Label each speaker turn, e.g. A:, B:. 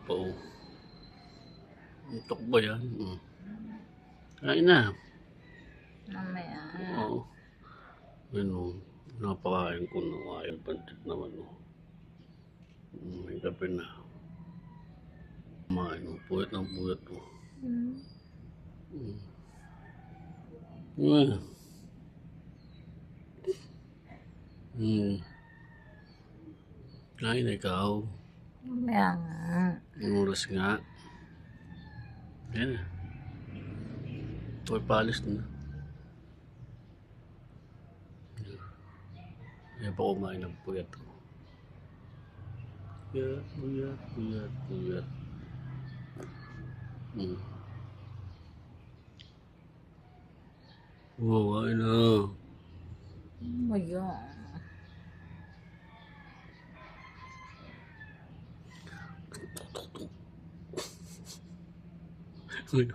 A: Oo. Antok ba yan? Kain na.
B: Mamaya.
A: Oo. Ano, napakain ko na ayaw pantit naman. May kape na. Kumain mo, puyat ng puyat mo. Kain na ikaw.
B: Mamaya nga.
A: Ang oras nga. Yan na. Ito'y palis na. Ayaw pa kumain ng puyat. Puyat. Oo, kain na.
B: Mamaya.
A: Ay,